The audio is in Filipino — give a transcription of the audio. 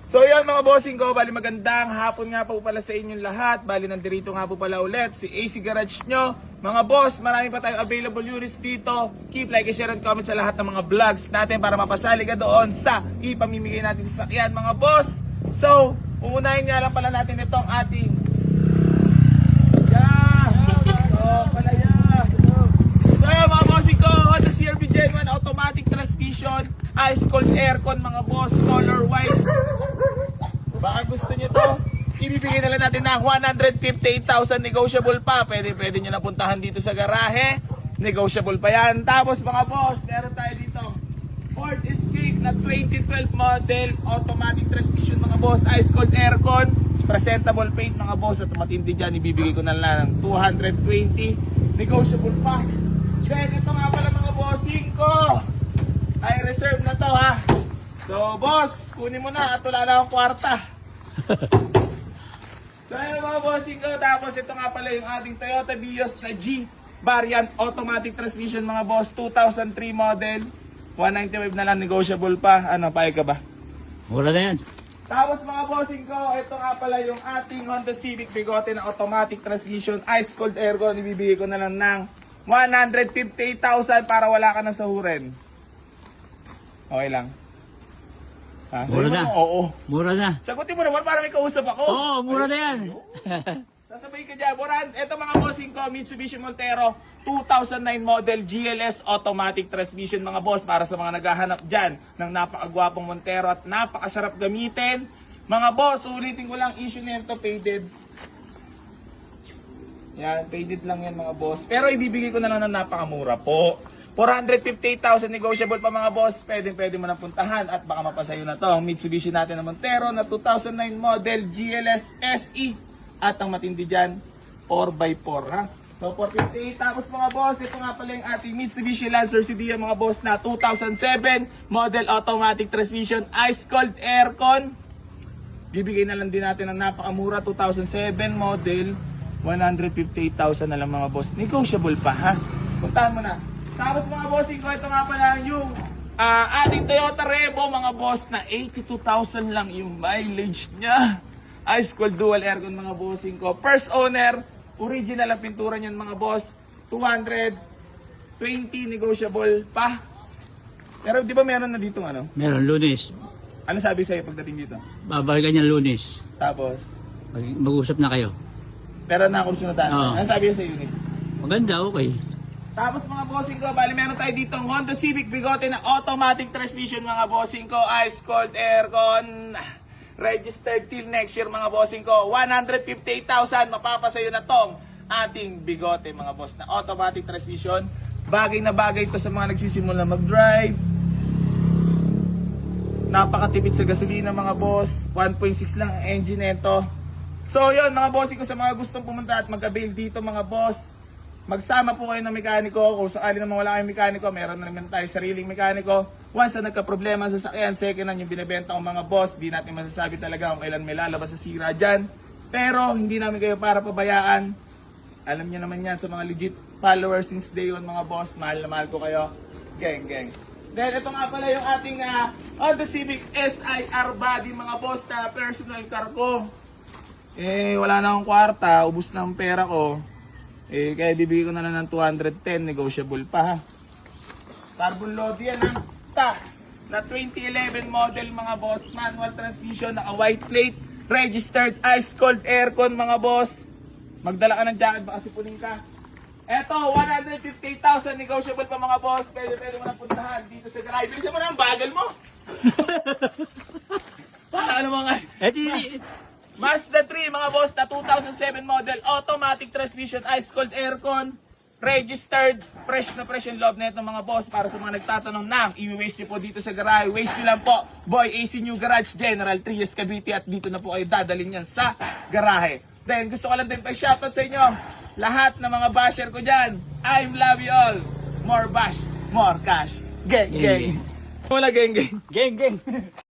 So yun mga bossing ko, bali magandang hapon nga po pala sa inyong lahat. Bali nandirito nga po pala ulit si AC Garage nyo. Mga boss, marami pa tayong available units dito. Keep like, share, and comment sa lahat ng mga vlogs natin para mapasali ka doon sa ipamimigay natin sa sakyan mga boss. So, uunahin nga lang pala natin itong ating So mga bossing ko, Honda CR-V Gen 1 automatic transmission, ice cold aircon mga boss, color white. Baka gusto nyo to, ibibigay na lang natin ng 158,000 negotiable pa. Pwede nyo na puntahan dito sa garahe, negotiable pa yan. Tapos mga boss, meron tayo dito Ford Escape na 2012 model, automatic transmission mga boss, ice cold aircon, presentable paint mga boss. At matindi dyan, ibibigay ko na lang ng 220, negotiable pa. Then ito nga pala mga bossing ko, ay reserve na to ha. So boss, kunin mo na at wala na akong kwarta. So ayun mga bossing ko, tapos ito nga pala yung ating Toyota Vios na G variant automatic transmission mga boss, 2003 model, 195 na lang, negotiable pa. Ano, payag ka ba? Mura na yan. Tapos mga bossing ko, ito nga pala yung ating Honda Civic Bigote na automatic transmission, ice cold aircon, ibibigay ko na lang ng 158,000 para wala ka na sahurin. Okay lang. Ha, Mura na. Oo. Mura na. Sagutin mo naman para may kausap ako. Oo, mura na yan. Sasabay ka dyan. Ito mga bossing ko, Mitsubishi Montero 2009 model GLS automatic transmission mga boss, para sa mga naghahanap dyan ng napakagwapong Montero at napakasarap gamitin. Mga boss, ulitin ko lang, issue nito faded. Yan, faded lang yan mga boss. Pero ibibigay ko na lang ng napakamura po. 458,000 negotiable pa mga boss. Pwede mo na puntahan at baka mapasayo na to. Ang Mitsubishi natin na Montero na 2009 model GLS SE. At ang matindi dyan, 4x4 ha. So 458. Tapos mga boss, ito nga pala yung ating Mitsubishi Lancer CDI mga boss na 2007 model automatic transmission, ice cold aircon. Bibigay na lang din natin ng napakamura, 2007 model, 158,000 na lang mga boss. Negotiable pa ha. Puntahan mo na. Tapos mga bossing ko, ito nga pala yung ating Toyota Revo mga boss na 82,000 lang yung mileage niya. Ice cold dual aircon mga bossing ko. First owner, original ang pintura niyan mga boss. 220 negotiable pa. Pero di ba meron na dito ano? Meron, Lunes. Ano sabi sa'yo pagdating dito? Babalikan niya Lunes. Tapos, Mag-usap na kayo. meron na akong sunutan. Oo. Ano sabi sa unit? Maganda, okay. Tapos mga bossing ko, bali meron tayo dito ang Honda Civic Bigote na automatic transmission mga bossing ko, ice cold aircon, registered till next year mga bossing ko, 158,000, mapapasayo na tong ating Bigote mga boss na automatic transmission. Bagay na bagay ito sa mga nagsisimula mag-drive. Napakatipid sa gasolina mga boss, 1.6 lang ang engine nito. So yun mga bossing ko, sa mga gustong pumunta at mag-avail dito mga boss, magsama po kayo ng mekaniko. Kung sakali naman wala kayong mekaniko, meron na naman tayo sariling mekaniko. Once na nagka-problema sa sakyan, second hand yung binibenta ko mga boss, di natin masasabi talaga kung kailan may lalabas sa sira dyan. Pero hindi namin kayo para pabayaan. Alam niyo naman yan sa mga legit followers since day one mga boss. Mahal na mahal ko kayo. Gang. Then ito nga pala yung ating Honda Civic SIR body mga boss na personal car ko. Wala na akong kwarta, ubos na ang pera ko. Kaya bibigay ko na lang ng 210, negotiable pa ha. Carbon load yan ang ta na 2011 model mga boss, manual transmission, naka white plate, registered ice cold aircon mga boss. Magdala ka ng jacket baka sipunin ka. Eto, 158,000 negotiable pa mga boss. Pwede mo na puntahan dito sa garage. Bilisan mo na ang bagal mo. Ano mga Mazda 3 mga boss na 2007 model, automatic transmission, ice cold aircon, registered, fresh na fresh yung loob na ito mga boss. Para sa mga nagtatanong na, i-waste nyo po dito sa garage. Waste nyo lang po, Boy AC New Garage, General Trias Cavite, at dito na po kayo dadalhin yan sa garahe. Then gusto ko lang din pa-shoutout sa inyo, lahat ng mga basher ko dyan. I love you all. More bash, more cash. Gang. Wala gang. Geng.